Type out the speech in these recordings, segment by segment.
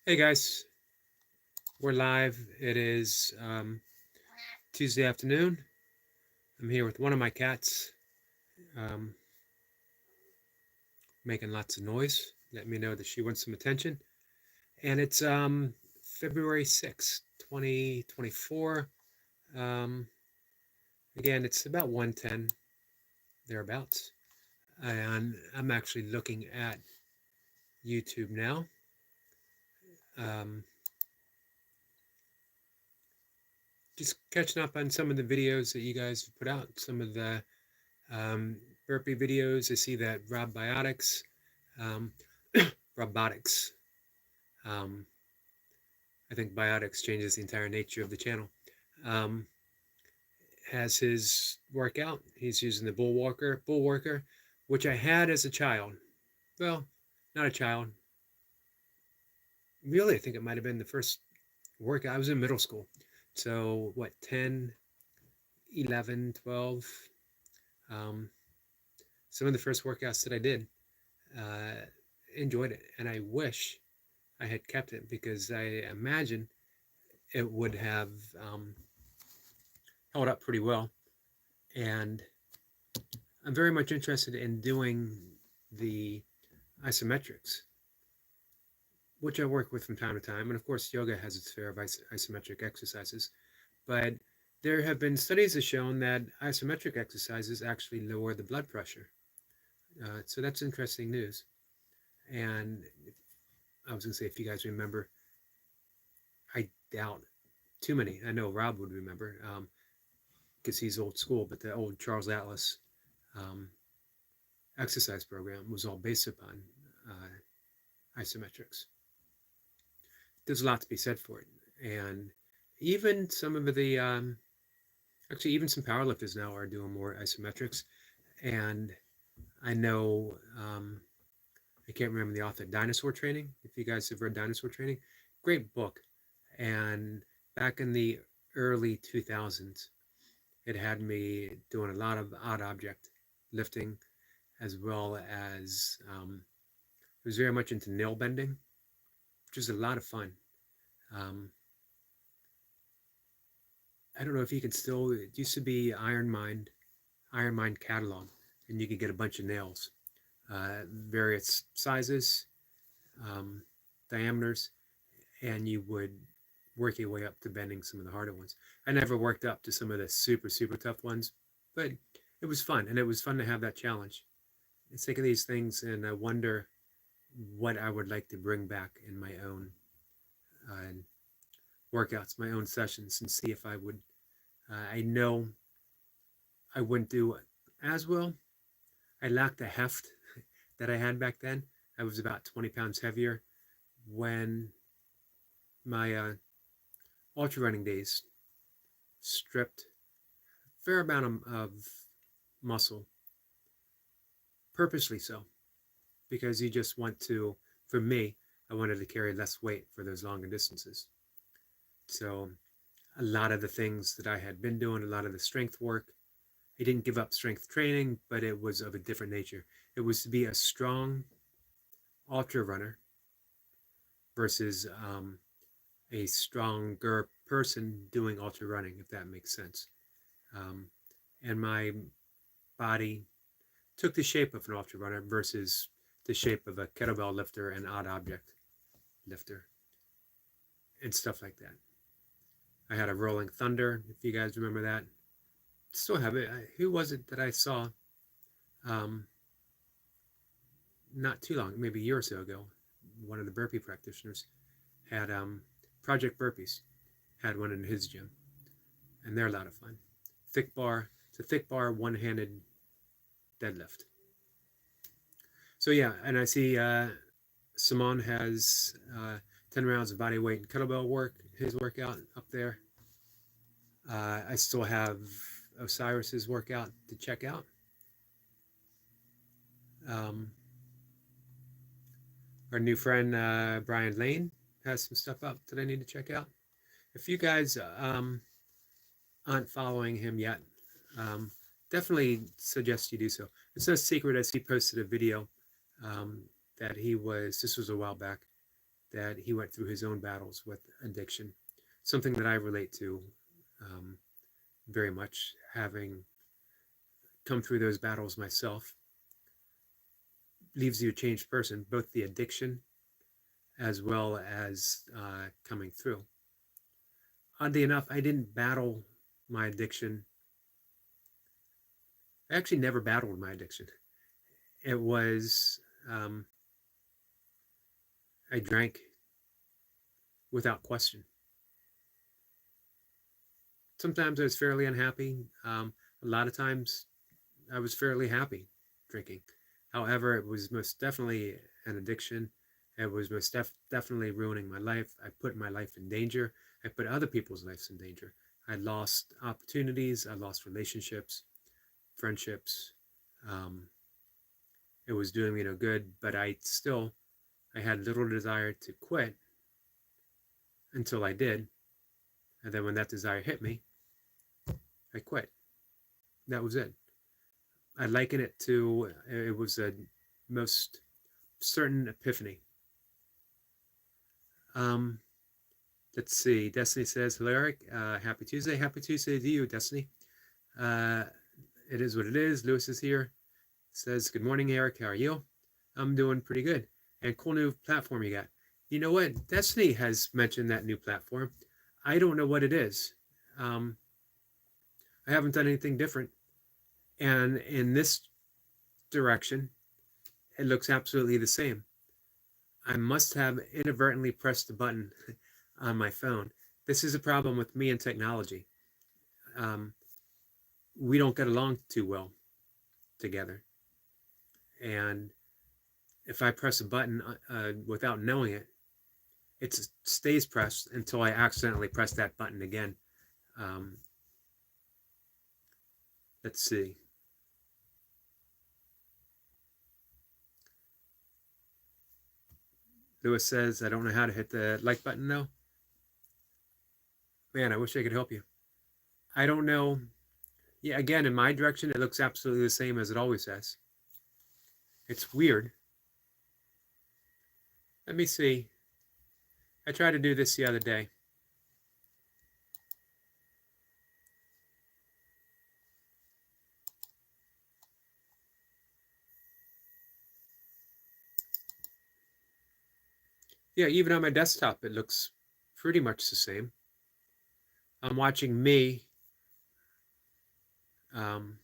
Hey guys, we're live. It is Tuesday afternoon. I'm here with one of my cats, um, making lots of noise. Let me know that she wants some attention. And it's February 6th, 2024. Um, Again, it's about 1:10, thereabouts. And I'm actually looking at YouTube now. Um, just catching up on some of the videos that you guys have put out, some of the um, burpee videos. I see that um, robotics. Um, I think biotics changes the entire nature of the channel. Um, has his workout. He's using the bull worker, which I had as a child. Well, not a child. Really, I think it might have been the first workout. I was in middle school. So, what, 10, 11, 12? Um, some of the first workouts that I did, uh, enjoyed it. And I wish I had kept it because I imagine it would have um, held up pretty well. And I'm very much interested in doing the isometrics, which I work with from time to time. And of course, yoga has its fair of isometric exercises. But there have been studies that shown that isometric exercises actually lower the blood pressure. So that's interesting news. And I was going to say, if you guys remember, I doubt too many. I know Rob would remember because he's old school, but the old Charles Atlas um, exercise program was all based upon isometrics. There's a lot to be said for it. And even some of the, actually, even some powerlifters now are doing more isometrics. And I know, I can't remember the author, Dinosaur Training. If you guys have read Dinosaur Training, great book. And back in the early 2000s, it had me doing a lot of odd object lifting, as well as I was very much into nail bending, which is a lot of fun. Um, I don't know if you can still. It used to be Iron Mind catalog, and you could get a bunch of nails, various sizes, um, diameters, and you would work your way up to bending some of the harder ones. I never worked up to some of the super tough ones, but it was fun, and it was fun to have that challenge. I think of these things, and I wonder what I would like to bring back in my own uh, workouts, my own sessions, and see if I would. I know I wouldn't do as well. I lacked the heft that I had back then. I was about 20 pounds heavier when my ultra running days stripped a fair amount of muscle, purposely so, because you just want to, for me, I wanted to carry less weight for those longer distances. So a lot of the things that I had been doing, a lot of the strength work, I didn't give up strength training, but it was of a different nature. It was to be a strong ultra runner versus a stronger person doing ultra running, if that makes sense. Um, and my body took the shape of an ultra runner versus the shape of a kettlebell lifter and odd object lifter and stuff like that. I had a Rolling Thunder, if you guys remember that. Still have it. Who was it that I saw um, not too long, maybe a year or so ago? One of the burpee practitioners had Project Burpees, had one in his gym, and they're a lot of fun. Thick bar, it's a thick bar, one-handed deadlift. So yeah, and I see Simon has 10 rounds of body weight and kettlebell work, his workout up there. I still have Osiris's workout to check out. Um, our new friend Brian Lane has some stuff up that I need to check out. If you guys aren't following him yet, definitely suggest you do so. It's no secret as he posted a video that this was a while back, that he went through his own battles with addiction, something that I relate to um, very much, having come through those battles myself. Leaves you a changed person, both the addiction as well as coming through. Oddly enough, I didn't battle my addiction. I actually never battled my addiction. It was, um, I drank without question. Sometimes I was fairly unhappy. A lot of times I was fairly happy drinking. However, it was most definitely an addiction. It was most definitely ruining my life. I put my life in danger. I put other people's lives in danger. I lost opportunities. I lost relationships, friendships. Um, it was doing me no good, but I had little desire to quit until I did. And then when that desire hit me, I quit. That was it. I liken it to, it was a most certain epiphany. Um, let's see. Destiny says, hello, Eric. Happy Tuesday. Happy Tuesday to you, Destiny. Uh, it is what it is. Lewis is here. Says, good morning, Eric. How are you? I'm doing pretty good. And cool new platform you got. You know what? Destiny has mentioned that new platform. I don't know what it is. Um, I haven't done anything different. And in this direction, it looks absolutely the same. I must have inadvertently pressed the button on my phone. This is a problem with me and technology. Um, we don't get along too well together. And if I press a button without knowing it, it stays pressed until I accidentally press that button again. Um, let's see. Lewis says, I don't know how to hit the like button though. Man, I wish I could help you. I don't know. Yeah, again, in my direction, it looks absolutely the same as it always has. It's weird. Let me see. I tried to do this the other day. Yeah, even on my desktop, it looks pretty much the same. I'm watching me. Um,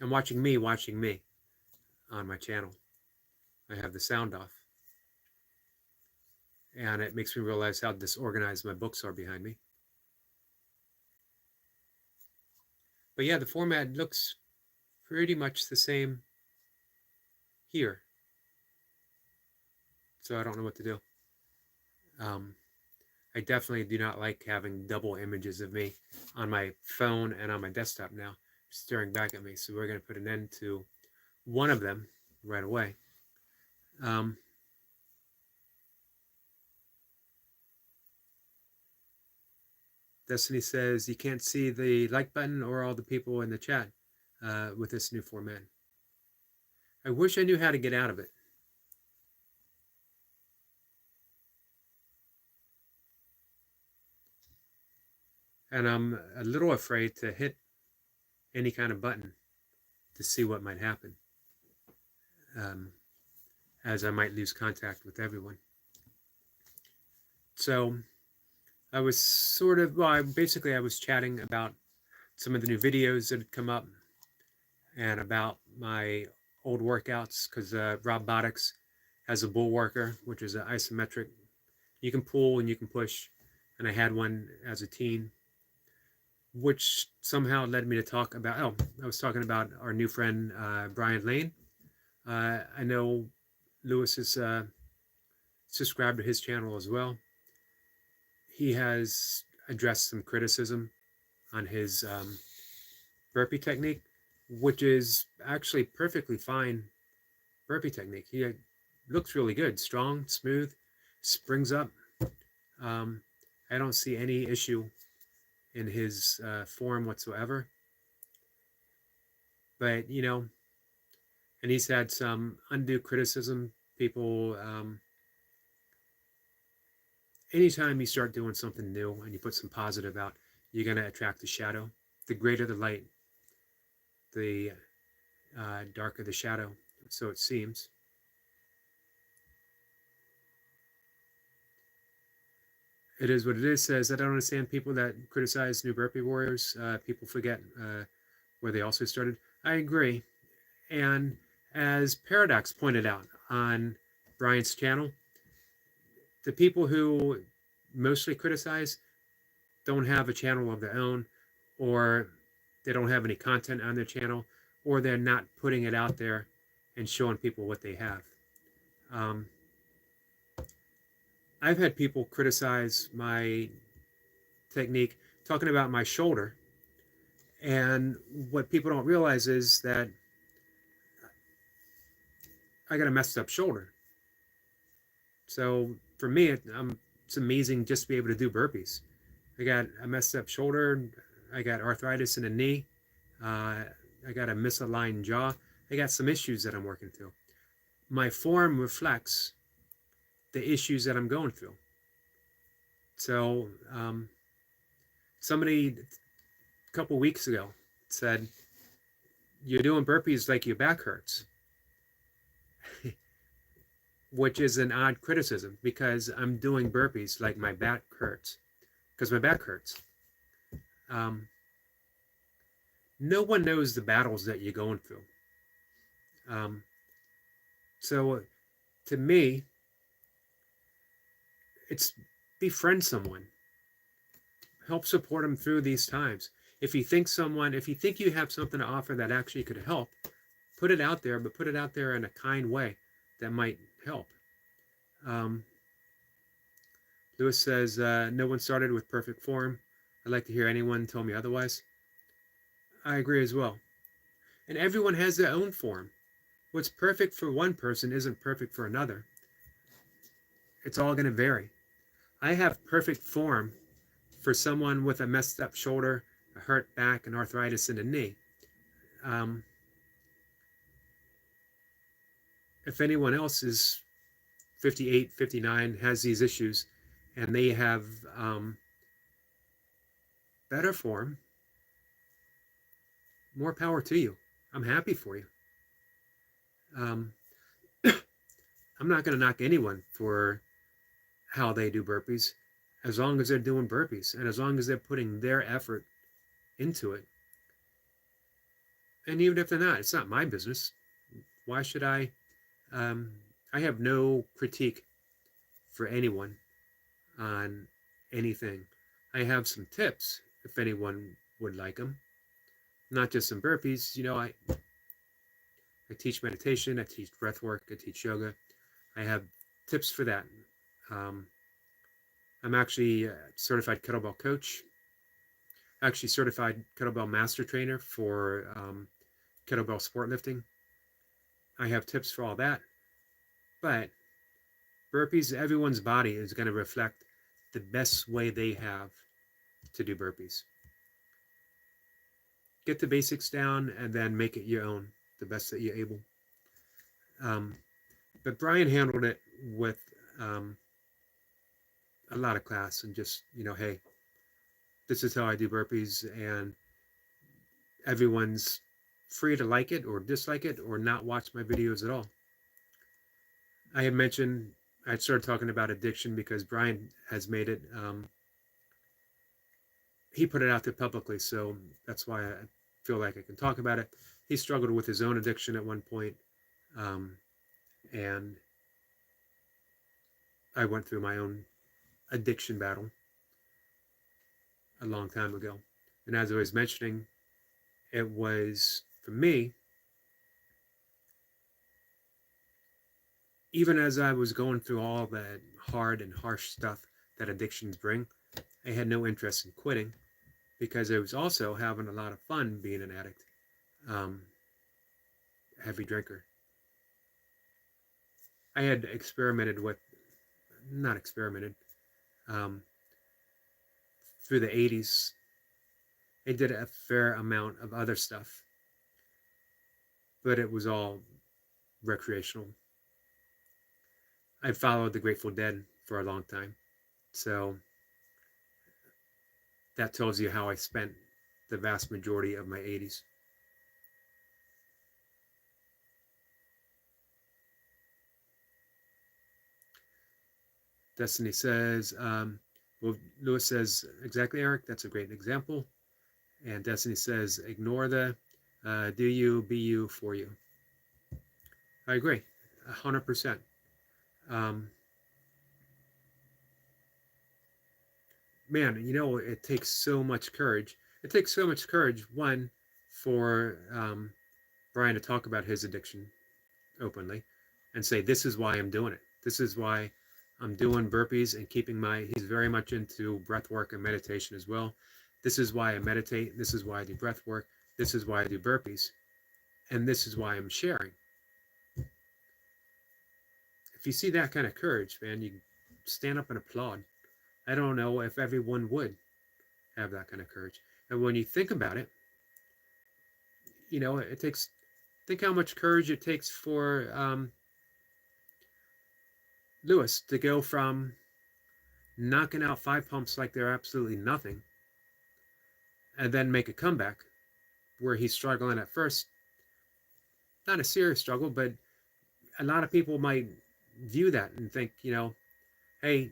I'm watching me on my channel. I have the sound off. And it makes me realize how disorganized my books are behind me. But yeah, the format looks pretty much the same here. So I don't know what to do. I definitely do not like having double images of me on my phone and on my desktop now, staring back at me. So we're going to put an end to one of them right away. Destiny says you can't see the like button or all the people in the chat with this new format. I wish I knew how to get out of it. And I'm a little afraid to hit any kind of button to see what might happen, as I might lose contact with everyone. So I was sort of, well, basically I was chatting about some of the new videos that had come up and about my old workouts, because Robotics has a bull worker, which is an isometric. You can pull and you can push, and I had one as a teen, which somehow led me to talk about, I was talking about our new friend, Brian Lane. I know Lewis is subscribed to his channel as well. He has addressed some criticism on his burpee technique, which is actually perfectly fine burpee technique. He looks really good, strong, smooth, springs up. I don't see any issue in his form whatsoever. But, you know, and he's had some undue criticism. People anytime you start doing something new and you put some positive out, you're going to attract the shadow. The greater the light, the darker the shadow. So it seems. It is what it is. Says, I don't understand people that criticize New Burpee Warriors. People forget where they also started. I agree. And as Paradox pointed out on Brian's channel, the people who mostly criticize don't have a channel of their own, or they don't have any content on their channel, or they're not putting it out there and showing people what they have. Um, I've had people criticize my technique talking about my shoulder, and what people don't realize is that I got a messed up shoulder. So for me, it's amazing just to be able to do burpees. I got a messed up shoulder. I got arthritis in the knee. I got a misaligned jaw. I got some issues that I'm working through. My form reflects the issues that I'm going through. So somebody a couple weeks ago said, you're doing burpees like your back hurts, which is an odd criticism because I'm doing burpees like my back hurts, because my back hurts. No one knows the battles that you're going through. So to me, it's befriend someone, help support them through these times. If you think you have something to offer that actually could help, put it out there, but put it out there in a kind way that might help. Lewis says, no one started with perfect form. I'd like to hear anyone tell me otherwise. I agree as well. And everyone has their own form. What's perfect for one person isn't perfect for another. It's all going to vary. I have perfect form for someone with a messed up shoulder, a hurt back, and arthritis in the knee. If anyone else is 58, 59, has these issues, and they have better form, more power to you. I'm happy for you. I'm not going to knock anyone for how they do burpees, as long as they're doing burpees and as long as they're putting their effort into it. And even if they're not, it's not my business. Why should I? I have no critique for anyone on anything. I have some tips if anyone would like them. Not just some burpees. You know, I teach meditation, I teach breath work, I teach yoga. I have tips for that. I'm actually a certified kettlebell coach, actually certified kettlebell master trainer for kettlebell sport lifting. I have tips for all that. But burpees, everyone's body is going to reflect the best way they have to do burpees. Get the basics down and then make it your own, the best that you're able. But Brian handled it with a lot of class and just, hey, this is how I do burpees, and everyone's free to like it or dislike it or not watch my videos at all. I had mentioned, I started talking about addiction because Brian has made it, he put it out there publicly, so that's why I feel like I can talk about it. He struggled with his own addiction at one point, and I went through my own addiction battle a long time ago. And as I was mentioning, it was, for me, even as I was going through all that hard and harsh stuff that addictions bring, I had no interest in quitting because I was also having a lot of fun being an addict, heavy drinker. I had experimented with, not experimented, through the 80s. I did a fair amount of other stuff, but it was all recreational. I followed the Grateful Dead for a long time, So that tells you how I spent the vast majority of my 80s. Destiny says, well, Lewis says, exactly, Eric, that's a great example. And Destiny says, ignore the do you, be you, for you. I agree, 100%. Man, you know, it takes so much courage. It takes so much courage, one, for Brian to talk about his addiction openly and say, this is why I'm doing it. This is why I'm doing burpees and keeping he's very much into breath work and meditation as well. This is why I meditate. This is why I do breath work. This is why I do burpees. And this is why I'm sharing. If you see that kind of courage, man, you stand up and applaud. I don't know if everyone would have that kind of courage. And when you think about it, you know, think how much courage it takes for Lewis to go from knocking out 5 pumps like they're absolutely nothing and then make a comeback where he's struggling at first. Not a serious struggle, but a lot of people might view that and think, you know, hey,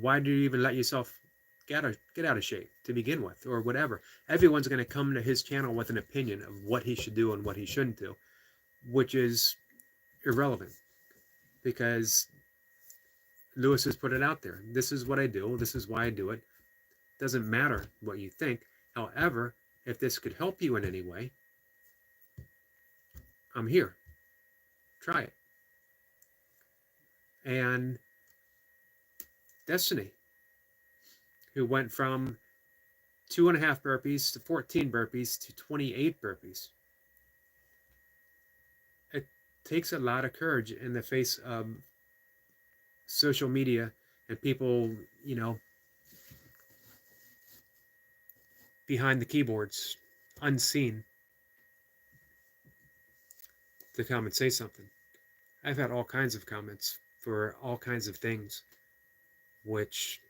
why do you even let yourself get out of shape to begin with, or whatever? Everyone's going to come to his channel with an opinion of what he should do and what he shouldn't do, which is irrelevant because Lewis has put it out there. This is what I do. This is why I do it. Doesn't matter what you think. However, if this could help you in any way, I'm here. Try it. And Destiny, who went from 2.5 burpees to 14 burpees to 28 burpees. It takes a lot of courage in the face of social media and people, you know, behind the keyboards, unseen, to come and say something. I've had all kinds of comments for all kinds of things, which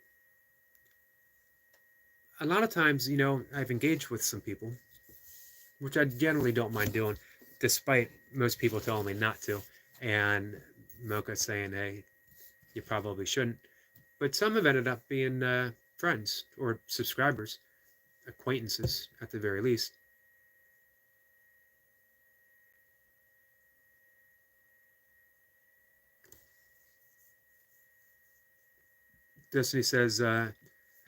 a lot of times, you know, I've engaged with some people, which I generally don't mind doing, despite most people telling me not to, and Mocha saying, hey, you probably shouldn't. But some have ended up being friends or subscribers, acquaintances at the very least. Destiny says,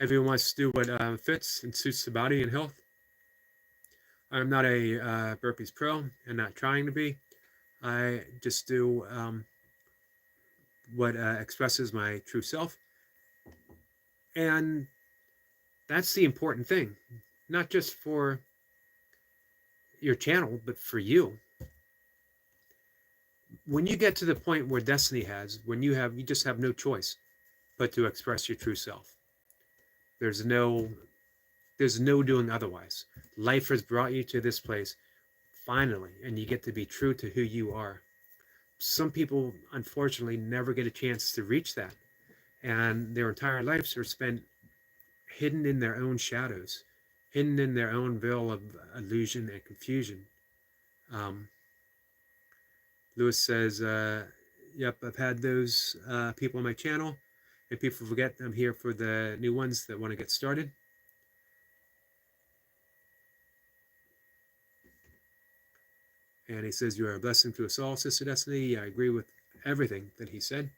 everyone wants to do what fits and suits the body and health. I'm not a burpees pro and not trying to be. I just do what expresses my true self. And that's the important thing, not just for your channel, but for you. When you get to the point where Destiny has, when you just have no choice but to express your true self. There's no doing otherwise. Life has brought you to this place finally, and you get to be true to who you are. Some people, unfortunately, never get a chance to reach that, and their entire lives are spent hidden in their own shadows, hidden in their own veil of illusion and confusion. Lewis says, yep, I've had those people on my channel, and people forget I'm here for the new ones that want to get started. And he says, you are a blessing to us all, Sister Destiny. I agree with everything that he said.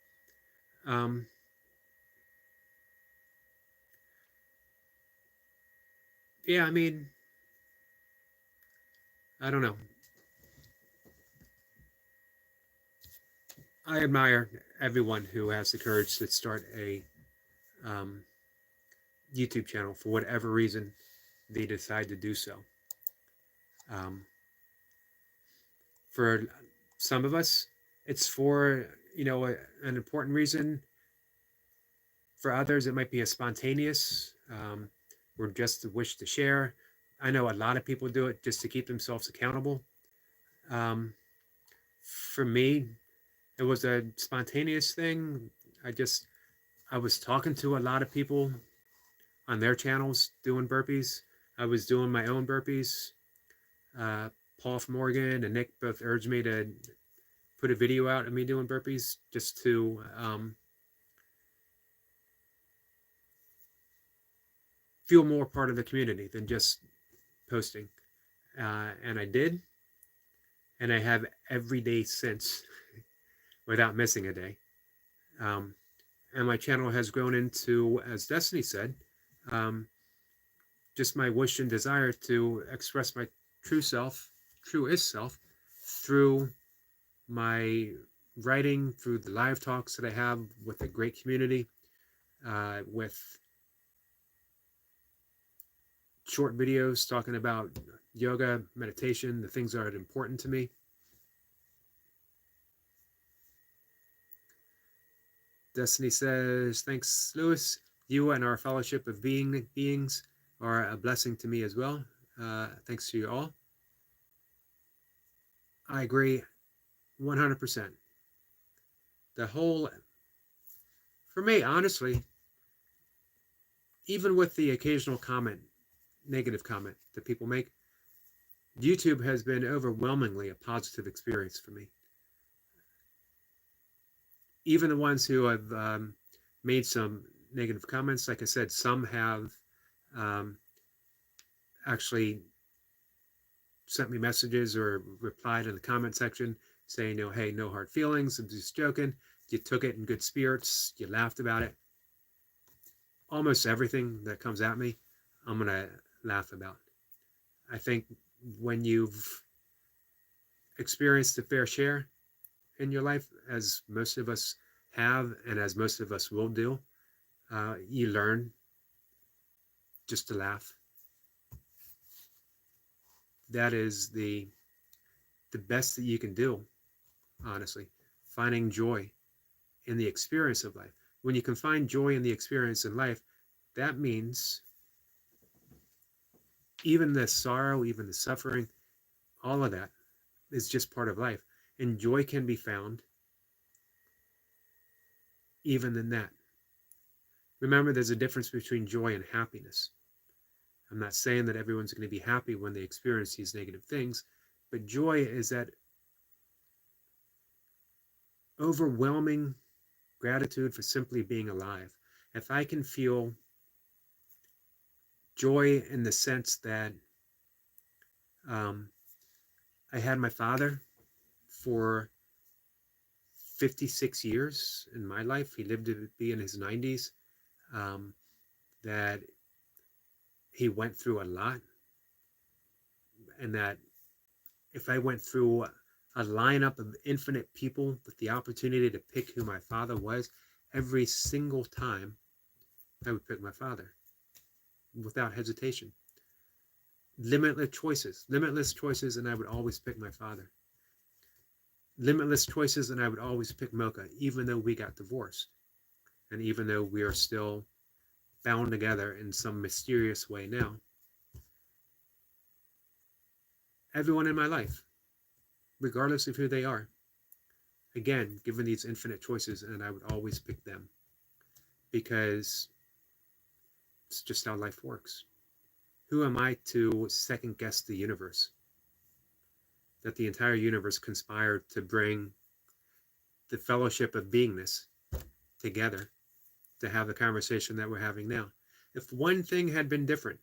Yeah, I mean, I don't know. I admire everyone who has the courage to start a YouTube channel for whatever reason they decide to do so. For some of us, it's for, you know, an important reason. For others, it might be a spontaneous or just a wish to share. I know a lot of people do it just to keep themselves accountable. For me, it was a spontaneous thing. I just I was talking to a lot of people on their channels doing burpees. I was doing my own burpees. Uh, Paul from Oregon and Nick both urged me to put a video out of me doing burpees just to feel more part of the community than just posting. And I did, and I have every day since without missing a day. And my channel has grown into, as Destiny said, um, just my wish and desire to express my true self, truest self, through my writing, through the live talks that I have with a great community, with short videos talking about yoga, meditation, the things that are important to me. Destiny says, thanks, Lewis. You and our fellowship of beings are a blessing to me as well. Thanks to you all. I agree 100%. The whole, for me, honestly, even with the occasional comment, negative comment that people make, YouTube has been overwhelmingly a positive experience for me. Even the ones who have made some negative comments, like I said, some have actually sent me messages or replied in the comment section saying, you know, hey, no hard feelings, I'm just joking. You took it in good spirits, you laughed about it. Almost everything that comes at me, I'm going to laugh about. I think when you've experienced a fair share in your life, as most of us have and as most of us will do, you learn just to laugh. That is the best that you can do, honestly, finding joy in the experience of life. When you can find joy in the experience in life, that means even the sorrow, even the suffering, all of that is just part of life. And joy can be found even in that. Remember, there's a difference between joy and happiness. I'm not saying that everyone's going to be happy when they experience these negative things, but joy is that overwhelming gratitude for simply being alive. If I can feel joy in the sense that I had my father for 56 years in my life. He lived to be in his 90s. That he went through a lot. And that if I went through a lineup of infinite people with the opportunity to pick who my father was, every single time I would pick my father without hesitation. Limitless choices, and I would always pick my father. Limitless choices, and I would always pick Mocha, even though we got divorced. And even though we are still bound together in some mysterious way now. Everyone in my life, regardless of who they are, again, given these infinite choices, and I would always pick them. Because it's just how life works. Who am I to second guess the universe? That the entire universe conspired to bring the fellowship of beingness together to have the conversation that we're having now. If one thing had been different,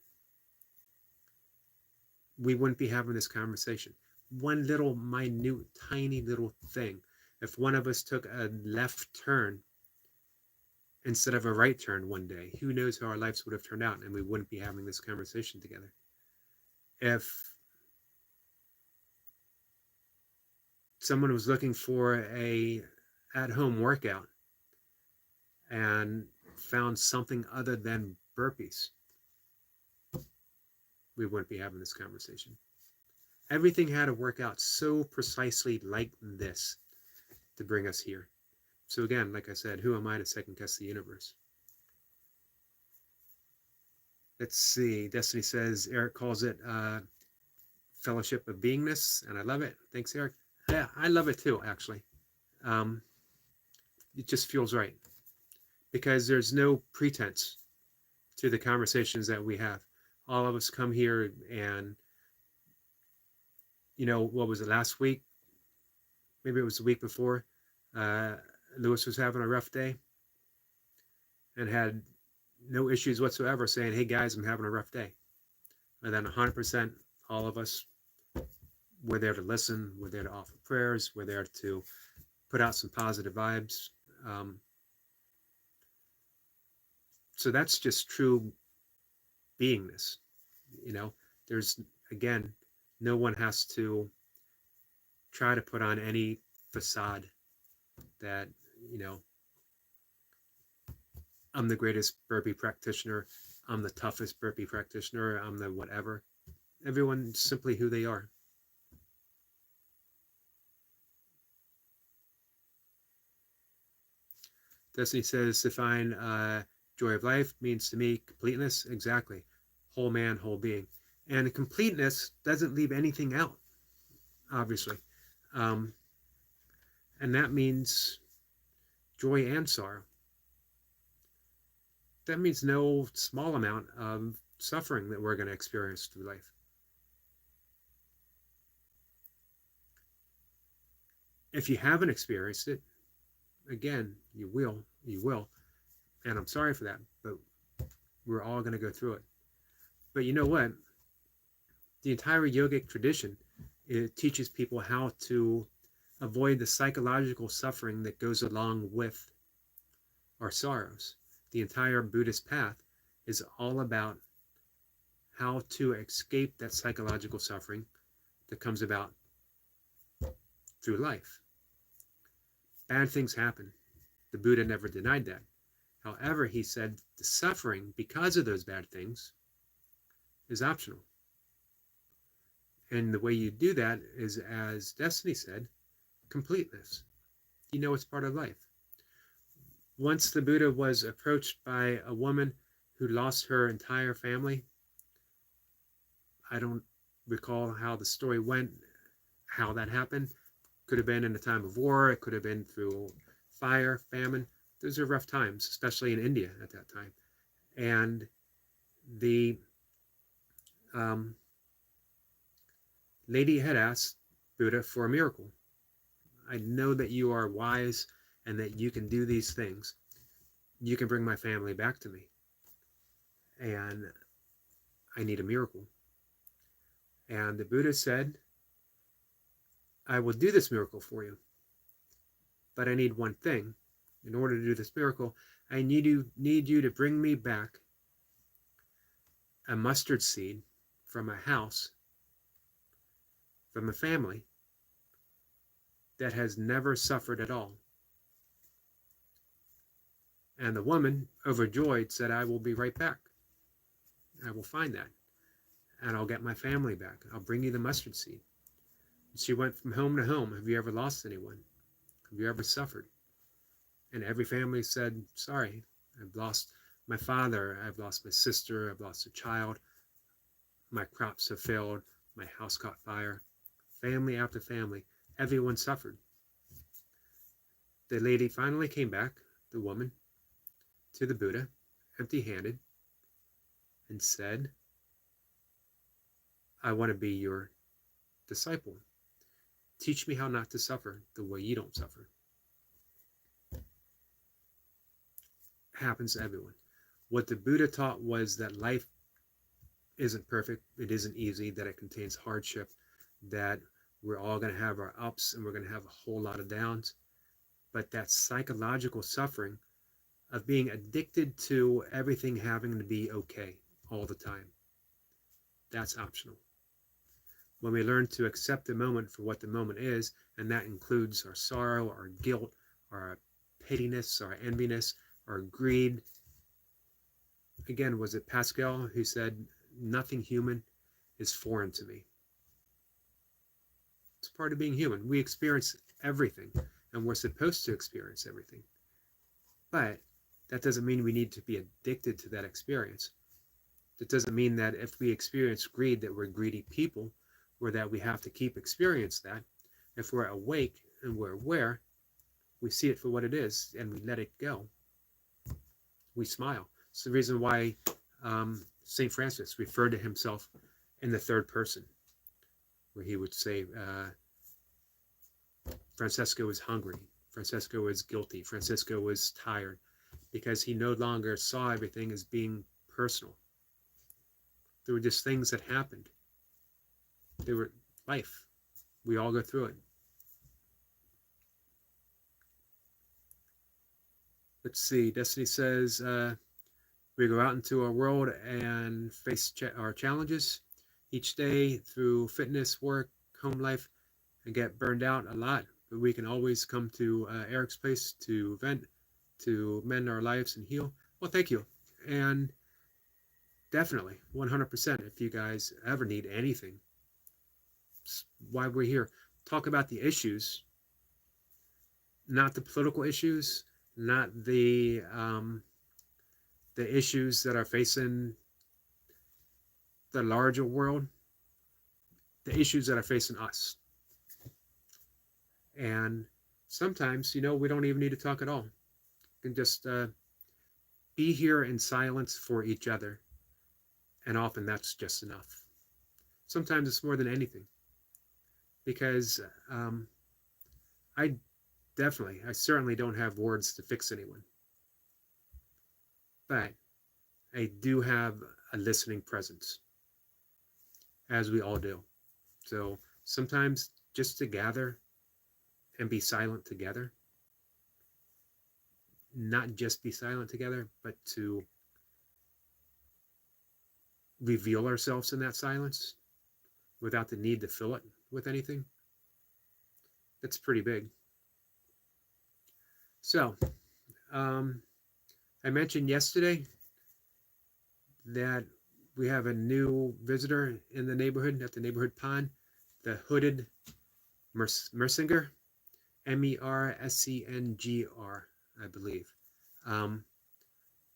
we wouldn't be having this conversation. One little minute, tiny little thing. If one of us took a left turn instead of a right turn one day, who knows how our lives would have turned out, and we wouldn't be having this conversation together. If someone was looking for a at-home workout and found something other than burpees, we wouldn't be having this conversation. Everything had to work out so precisely like this to bring us here. So again, like I said, who am I to second guess the universe? Let's see. Destiny says, Eric calls it fellowship of beingness, and I love it. Thanks, Eric. Yeah, I love it too, actually. It just feels right. because there's no pretense to the conversations that we have. All of us come here and, what was it, last week? Maybe it was the week before. Uh, Lewis was having a rough day and had no issues whatsoever saying, hey guys, I'm having a rough day. And then 100%, all of us, we're there to listen, we're there to offer prayers, we're there to put out some positive vibes. So that's just true beingness. There's, again, no one has to try to put on any facade that, I'm the greatest burpee practitioner, I'm the toughest burpee practitioner, I'm the whatever. Everyone's simply who they are. Destiny says, define joy of life means to me completeness. Exactly. Whole man, whole being. And completeness doesn't leave anything out, obviously. And that means joy and sorrow. That means no small amount of suffering that we're going to experience through life. If you haven't experienced it, again, you will. And I'm sorry for that, but we're all going to go through it. But you know what? The entire yogic tradition, it teaches people how to avoid the psychological suffering that goes along with our sorrows. The entire Buddhist path is all about how to escape that psychological suffering that comes about through life. Bad things happen. The Buddha never denied that. However, he said the suffering because of those bad things is optional. And the way you do that is, as Destiny said, completeness. It's part of life. Once the Buddha was approached by a woman who lost her entire family. I don't recall how the story went, how that happened. Could have been in a time of war. It could have been through fire, famine. Those are rough times, especially in India at that time. And the lady had asked Buddha for a miracle. I know that you are wise and that you can do these things. You can bring my family back to me. And I need a miracle. And the Buddha said, I will do this miracle for you. But I need one thing. In order to do this miracle, I need you to bring me back a mustard seed from a house, from a family that has never suffered at all. And the woman, overjoyed, said, I will be right back. I will find that. And I'll get my family back. I'll bring you the mustard seed. She went from home to home. Have you ever lost anyone? Have you ever suffered? And every family said, sorry, I've lost my father. I've lost my sister. I've lost a child. My crops have failed. My house caught fire. Family after family, everyone suffered. The lady finally came back, the woman, to the Buddha, empty-handed, and said, I want to be your disciple. Teach me how not to suffer the way you don't suffer. Happens to everyone. What the Buddha taught was that life isn't perfect, it isn't easy, that it contains hardship, that we're all going to have our ups and we're going to have a whole lot of downs. But that psychological suffering of being addicted to everything having to be okay all the time, that's optional. When we learn to accept the moment for what the moment is, and that includes our sorrow, our guilt, our pettiness, our enviness, our greed. Again, was it Pascal who said, nothing human is foreign to me? It's part of being human. We experience everything, and we're supposed to experience everything. But that doesn't mean we need to be addicted to that experience. That doesn't mean that if we experience greed that we're greedy people, or that we have to keep experience that. If we're awake and we're aware, we see it for what it is and we let it go. we smile. It's the reason why St. Francis referred to himself in the third person, where he would say, Francesco is hungry, Francesco is guilty, Francesco was tired, because he no longer saw everything as being personal. There were just things that happened. They were life. We all go through it. Let's see. Destiny says, we go out into our world and face our challenges each day through fitness, work, home life, and get burned out a lot. But we can always come to Eric's place to vent, to mend our lives and heal. Well, thank you. And definitely, 100%, if you guys ever need anything, it's why we're here. Talk about the issues, not the political issues, not the issues that are facing the larger world, the issues that are facing us. And sometimes, we don't even need to talk at all. We can just be here in silence for each other. And often that's just enough. Sometimes it's more than anything. Because I certainly don't have words to fix anyone. But I do have a listening presence, as we all do. So sometimes just to gather and be silent together, not just be silent together, but to reveal ourselves in that silence without the need to fill it with anything, that's pretty big. So, I mentioned yesterday that we have a new visitor in the neighborhood, at the neighborhood pond, the hooded Mersinger, Merscngr, I believe.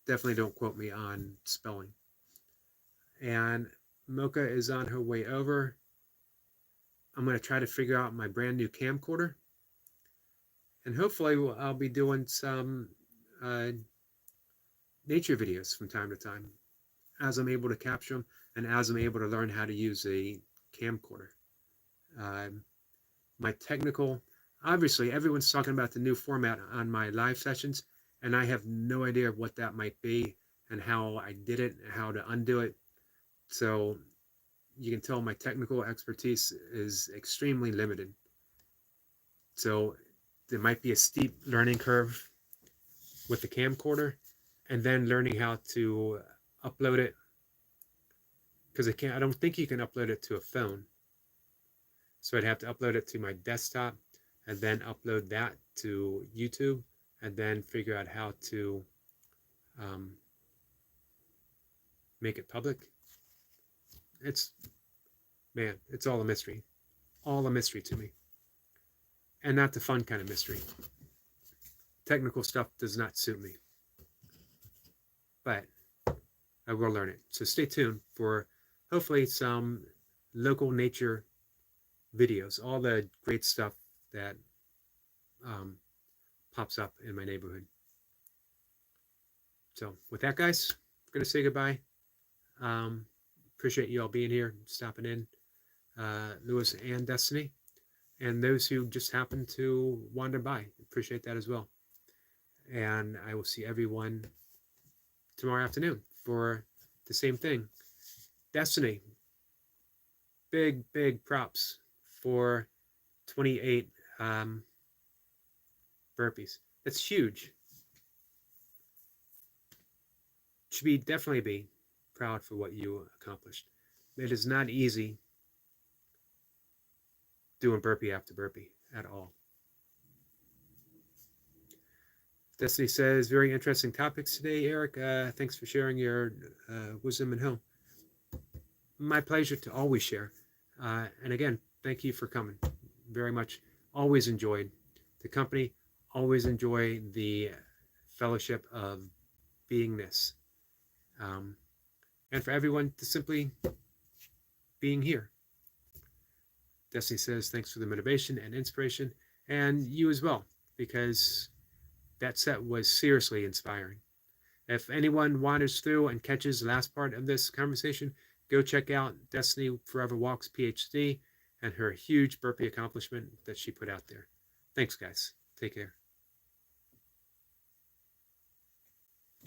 Definitely don't quote me on spelling. And Mocha is on her way over. I'm going to try to figure out my brand new camcorder. And hopefully I'll be doing some nature videos from time to time as I'm able to capture them and as I'm able to learn how to use a camcorder. My technical, obviously everyone's talking about the new format on my live sessions, and I have no idea what that might be and how I did it and how to undo it. So you can tell my technical expertise is extremely limited. So there might be a steep learning curve with the camcorder, and then learning how to upload it, because I don't think you can upload it to a phone. So I'd have to upload it to my desktop and then upload that to YouTube and then figure out how to make it public. It's all a mystery. All a mystery to me. And not the fun kind of mystery. Technical stuff does not suit me. But I will learn it. So stay tuned for hopefully some local nature videos, all the great stuff that pops up in my neighborhood. So with that, guys, I'm going to say goodbye. Appreciate you all being here, stopping in, Lewis and Destiny, and those who just happen to wander by. Appreciate that as well. And I will see everyone tomorrow afternoon for the same thing. Destiny, big props for 28 burpees. That's huge. Should definitely be proud for what you accomplished. It is not easy doing burpee after burpee at all. Destiny says, very interesting topics today, Eric. Thanks for sharing your wisdom and help. My pleasure to always share. And again, thank you for coming. Very much. Always enjoyed the company. Always enjoy the fellowship of beingness. And for everyone to simply being here. Destiny says, thanks for the motivation and inspiration. And you as well, because that set was seriously inspiring. If anyone wanders through and catches the last part of this conversation, go check out Destiny Forever Walks PhD and her huge burpee accomplishment that she put out there. Thanks, guys. Take care.